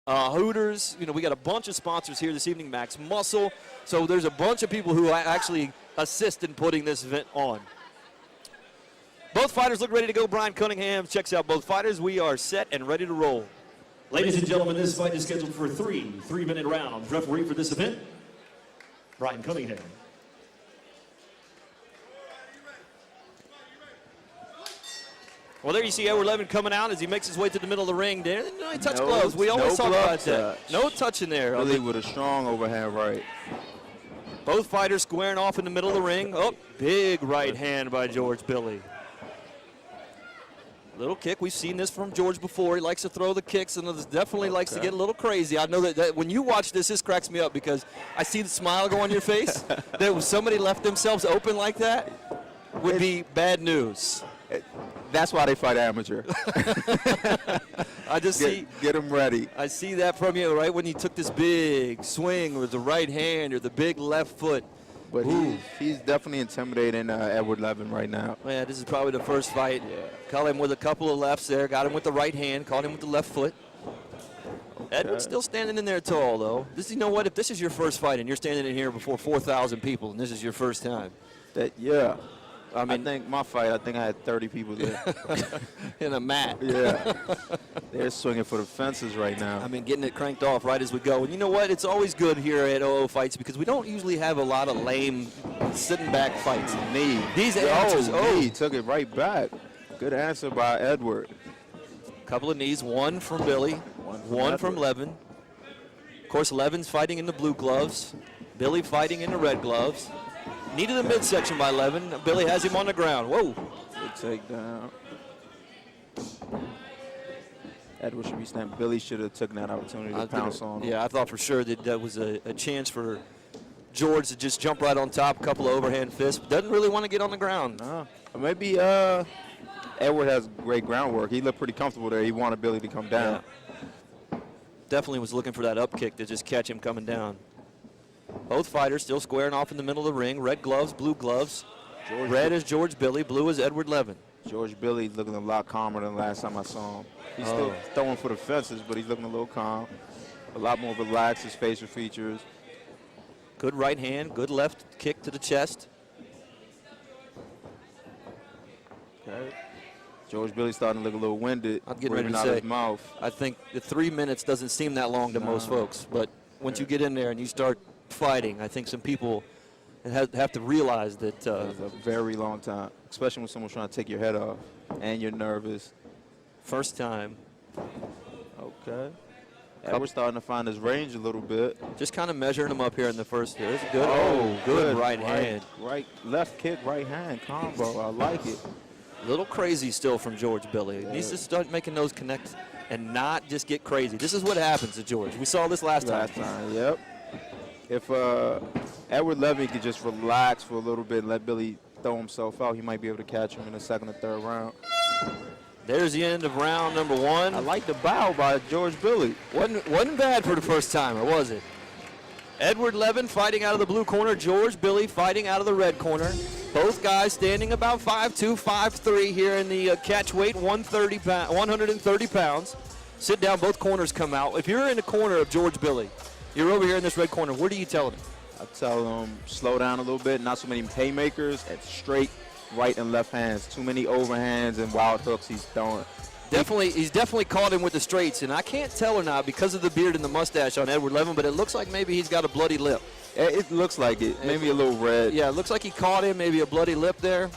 Hooters. You know, we got a bunch of sponsors here this evening, Max Muscle. So there's a bunch of people who actually assist in putting this event on. Both fighters look ready to go. Brian Cunningham checks out both fighters. We are set and ready to roll. Ladies and gentlemen, this fight is scheduled for three-minute rounds. Referee for this event, Brian Cunningham. Well, there you see Edward Levin coming out as he makes his way to the middle of the ring. There, no, he touched gloves. We always talk about that. No touch in there. Bily with a strong overhand right. Both fighters squaring off in the middle of the ring. Oh, big right hand by George Bily. Little kick. We've seen this from George before. He likes to throw the kicks and definitely likes to get a little crazy. I know that when you watch this cracks me up because I see the smile go on your face. That if somebody left themselves open like that would be bad news. That's why they fight amateur. I just get them ready. I see that from you right when you took this big swing with the right hand or the big left foot. But he's definitely intimidating Edward Levin right now. Yeah, this is probably the first fight. Yeah. Caught him with a couple of lefts there. Got him with the right hand. Caught him with the left foot. Okay. Edward's still standing in there tall, though. You know what? If this is your first fight and you're standing in here before 4,000 people and this is your first time. Yeah. I think my fight, I had 30 people there. In a mat. Yeah. They're swinging for the fences right now. I mean, getting it cranked off right as we go. And you know what? It's always good here at OO Fights because we don't usually have a lot of lame sitting back fights. These amateurs. Knee took it right back. Good answer by Edward. Couple of knees, one from Bily, one from Levin. Of course, Levin's fighting in the blue gloves. Bily fighting in the red gloves. Knee to the midsection by Levin. Bily has him on the ground. Whoa. Good takedown. Edward should be snapped. Bily should have taken that opportunity to pounce on him. Yeah, I thought for sure that was a chance for George to just jump right on top, a couple of overhand fists. Doesn't really want to get on the ground. No. Maybe Edward has great groundwork. He looked pretty comfortable there. He wanted Bily to come down. Yeah. Definitely was looking for that up kick to just catch him coming down. Both fighters still squaring off in the middle of the ring. Red gloves, blue gloves. Red is George Bily, blue is Edward Levin. George Bily looking a lot calmer than the last time I saw him. He's still throwing for the fences, but he's looking a little calm. A lot more relaxed, his facial features. Good right hand, good left kick to the chest. Okay. George Bily starting to look a little winded. I'm getting ready to say, his mouth. I think the 3 minutes doesn't seem that long to most folks, but once you get in there and you start fighting, I think some people have to realize that it's a very long time, especially when someone's trying to take your head off and you're nervous. First time. Okay. Edward's starting to find his range a little bit. Just kind of measuring him up here in the first. It's good. Oh, good right hand. Right, left kick, right hand combo. I like it. A little crazy still from George Bily. He needs to start making those connects and not just get crazy. This is what happens to George. We saw this last time. Yep. If Edward Levin could just relax for a little bit and let Bily throw himself out, he might be able to catch him in the second or third round. There's the end of round number one. I like the bow by George Bily. Wasn't bad for the first timer, was it? Edward Levin fighting out of the blue corner. George Bily fighting out of the red corner. Both guys standing about 5'2", 5'3" here in the catch weight, 130 pounds. Sit down, both corners come out. If you're in the corner of George Bily, you're over here in this red corner, what do you tell him? I tell him slow down a little bit, not so many haymakers, and straight right and left hands. Too many overhands and wild hooks he's throwing. He's definitely caught him with the straights, and I can't tell or not because of the beard and the mustache on Edward Levin, but it looks like maybe he's got a bloody lip. It looks like it, maybe a little red. Yeah, it looks like he caught him, maybe a bloody lip there.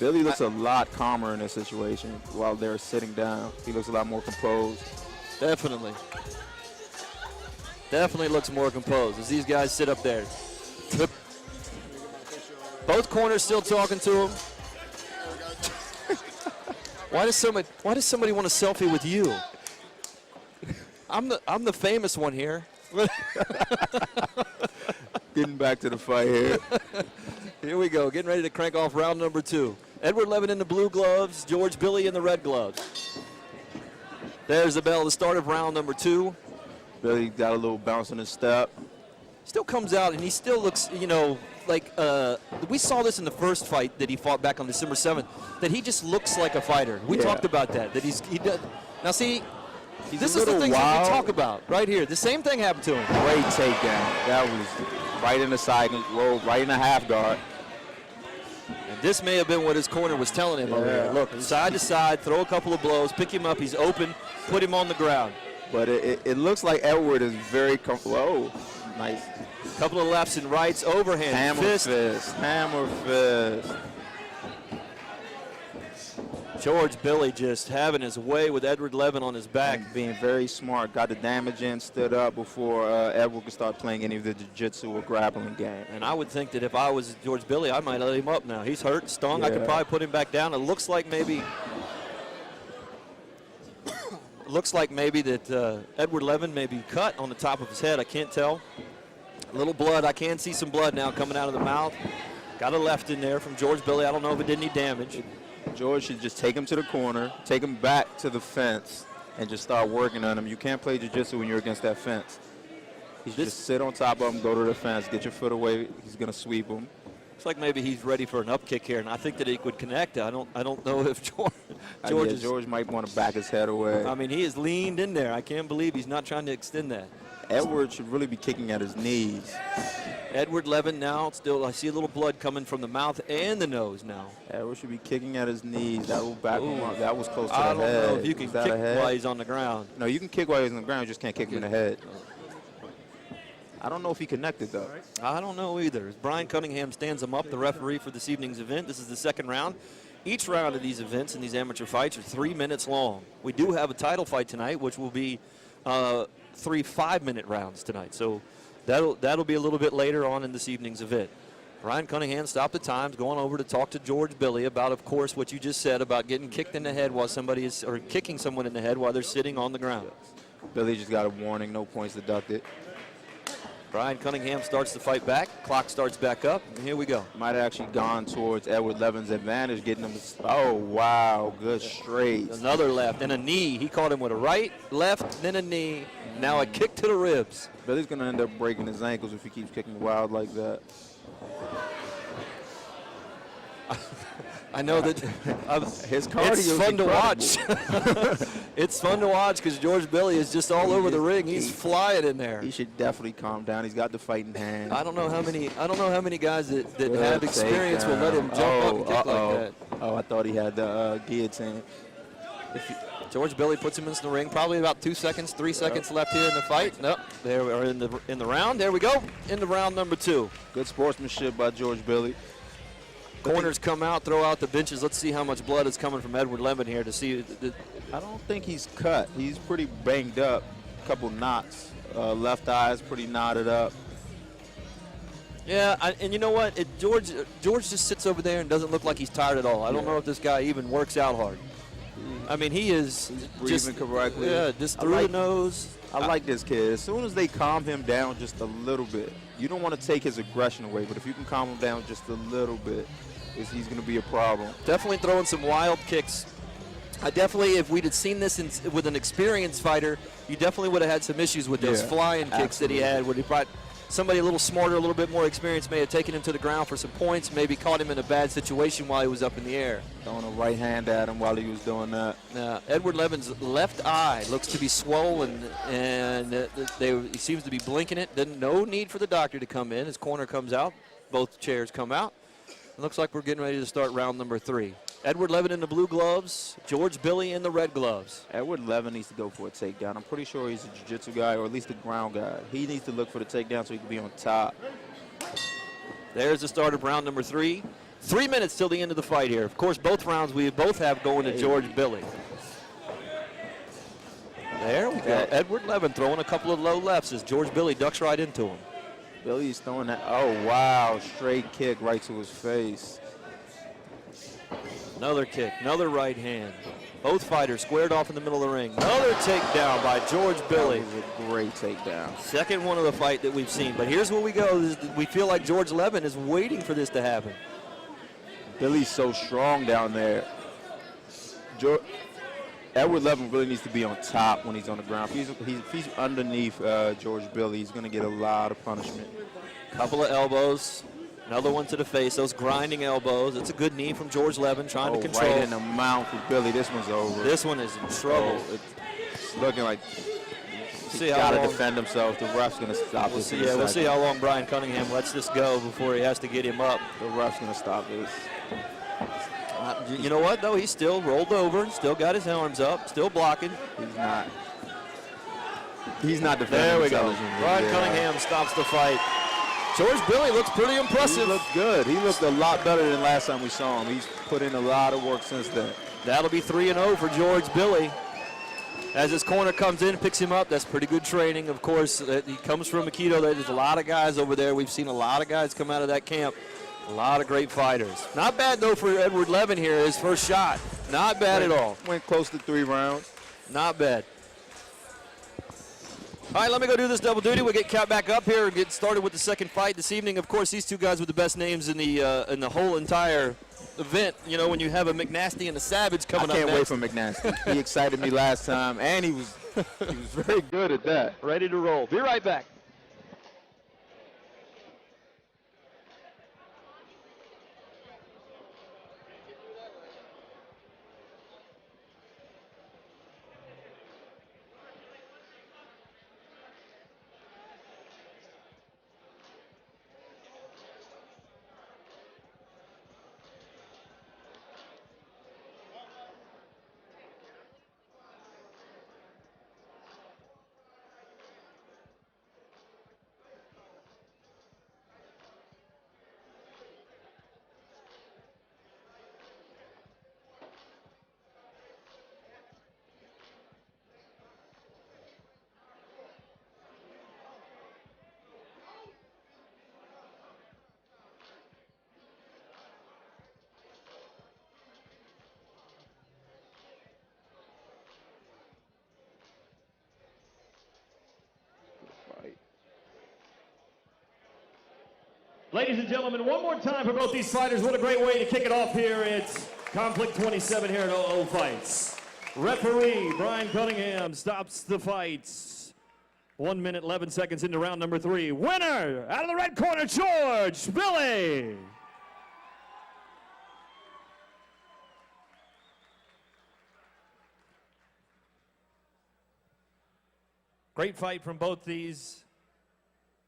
Bily looks a lot calmer in this situation while they're sitting down. He looks a lot more composed. Definitely. Definitely looks more composed as these guys sit up there. Both corners still talking to him. Why does somebody want a selfie with you? I'm the famous one here. Getting back to the fight here. Here we go, getting ready to crank off round number two. Edward Levin in the blue gloves, George Bily in the red gloves. There's the bell, the start of round number two. Bily got a little bounce in his step. Still comes out, and he still looks, like we saw this in the first fight that he fought back on December 7th, that he just looks like a fighter. We talked about that he does. Now see, This is the things that we talk about right here. The same thing happened to him. Great takedown. That was right in the side, roll right in the half guard. And this may have been what his corner was telling him over there. Look, side to side, throw a couple of blows, pick him up. He's open, put him on the ground. But it looks like Edward is very comfortable. Oh, nice. Couple of lefts and rights, overhand, Hammer fist, hammer fist. George Bily just having his way with Edward Levin on his back. And being very smart, got the damage in, stood up before Edward could start playing any of the jiu-jitsu or grappling game. And I would think that if I was George Bily, I might let him up now. He's hurt, stung. Yeah. I could probably put him back down. It looks like maybe that Edward Levin may be cut on the top of his head. I can't tell. A little blood. I can see some blood now coming out of the mouth. Got a left in there from George Bily. I don't know if it did any damage. George should just take him to the corner, take him back to the fence, and just start working on him. You can't play jiu-jitsu when you're against that fence. He should just sit on top of him, go to the fence, get your foot away. He's going to sweep him. Looks like maybe he's ready for an up kick here, and I think that he would connect. I don't know if George might want to back his head away. I mean, he is leaned in there. I can't believe he's not trying to extend that. Edward should really be kicking at his knees. Edward Levin now still, I see a little blood coming from the mouth and the nose now. Edward should be kicking at his knees. That will back him up. That was close to the head. I don't know if you can kick while he's on the ground. No, you can kick while he's on the ground. You just can't kick him in the head. I don't know if he connected, though. I don't know either. As Brian Cunningham stands him up, the referee for this evening's event. This is the second round. Each round of these events and these amateur fights are 3 minutes long. We do have a title fight tonight, which will be 3 5-minute rounds tonight. So that'll be a little bit later on in this evening's event. Brian Cunningham stopped the times, going over to talk to George Bily about, of course, what you just said about getting kicked in the head while somebody is, or kicking someone in the head while they're sitting on the ground. Bily just got a warning, no points deducted. Brian Cunningham starts the fight back. Clock starts back up, and here we go. Might have actually gone towards Edward Levin's advantage, getting him. Oh, wow, good straight. Another left and a knee. He caught him with a right, left, then a knee. Now a kick to the ribs. Billy's going to end up breaking his ankles if he keeps kicking wild like that. I know that his cardio it's fun to watch. It's fun to watch because George Bily is just all over the ring. He's flying in there. He should definitely calm down. He's got the fighting hand. I don't know how many guys that have experience will let him jump up and kick like that. Oh, I thought he had the guillotine. George Bily puts him into the ring. Probably about 2 seconds, 3 seconds left here in the fight. Nope. There we are in the round. There we go. Into round number 2. Good sportsmanship by George Bily. Corners come out, throw out the benches. Let's see how much blood is coming from Edward Levin here to see. I don't think he's cut. He's pretty banged up. A couple knots. Left eye is pretty knotted up. Yeah, and you know what? George just sits over there and doesn't look like he's tired at all. I don't know if this guy even works out hard. I mean, he's breathing correctly. Yeah, just through the nose. I like this kid. As soon as they calm him down just a little bit, you don't want to take his aggression away, but if you can calm him down just a little bit, he's going to be a problem. Definitely throwing some wild kicks. If we'd have seen this with an experienced fighter, you definitely would have had some issues with those flying kicks that he had, where he brought somebody a little smarter, a little bit more experienced, may have taken him to the ground for some points, maybe caught him in a bad situation while he was up in the air. Throwing a right hand at him while he was doing that. Edward Levin's left eye looks to be swollen, and he seems to be blinking it. No need for the doctor to come in. His corner comes out. Both chairs come out. It looks like we're getting ready to start round number 3. Edward Levin in the blue gloves, George Bily in the red gloves. Edward Levin needs to go for a takedown. I'm pretty sure he's a jiu-jitsu guy, or at least a ground guy. He needs to look for the takedown so he can be on top. There's the start of round number 3. 3 minutes till the end of the fight here. Of course, both rounds we both have going to George Bily. There we go. Edward Levin throwing a couple of low lefts as George Bily ducks right into him. Billy's throwing that. Oh, wow. Straight kick right to his face. Another kick, another right hand. Both fighters squared off in the middle of the ring. Another takedown by George Bily. That was a great takedown. Second one of the fight that we've seen. But here's where we go. We feel like George Levin is waiting for this to happen. Billy's so strong down there. Edward Levin really needs to be on top when he's on the ground. If he's underneath George Bily, he's going to get a lot of punishment. Couple of elbows. Another one to the face, those grinding elbows. It's a good knee from George Levin trying to control. Right in the mouth with Bily. This one's over. This one is in trouble. It's looking like See he's how got to long- defend himself. The ref's going to stop We'll this. see, in a yeah, we'll see second. how long Brian Cunningham lets this go before he has to get him up. The ref's going to stop this. You know what, though? He's still rolled over, still got his arms up, still blocking. He's not. He's not defending. There we go. intelligently. Brian Yeah. Cunningham stops the fight. George Bily looks pretty He impressive. looked good. He looked a lot better than last time we saw him. He's put in a lot of work since then. That'll be 3-0 for George Bily. As his corner comes in, picks him up. That's pretty good training. Of course, he comes from Aikido. There's a lot of guys over there. We've seen a lot of guys come out of that camp. A lot of great fighters. Not bad, though, for Edward Levin here, his first shot. Not bad at all. Went close to 3 rounds. Not bad. All right, let me go do this double duty. We'll get Cat back up here and get started with the second fight this evening. Of course, these two guys with the best names in the whole entire event. You know, when you have a McNasty and a Savage coming up I can't next. wait for McNasty. He excited me last time, and he was very good at that. Ready to roll. Be right back. Ladies and gentlemen, one more time for both these fighters. What a great way to kick it off here. It's Conflict 27 here at OO Fights. Referee Brian Cunningham stops the fights. 1 minute, 11 seconds into round number 3. Winner, out of the red corner, George Bily. Great fight from both these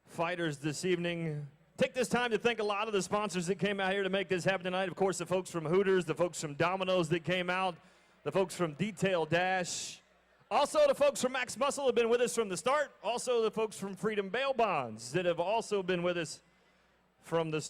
fighters this evening. Take this time to thank a lot of the sponsors that came out here to make this happen tonight. Of course, the folks from Hooters, the folks from Domino's that came out, the folks from Detail Dash. Also, the folks from Max Muscle have been with us from the start. Also, the folks from Freedom Bail Bonds that have also been with us from the start.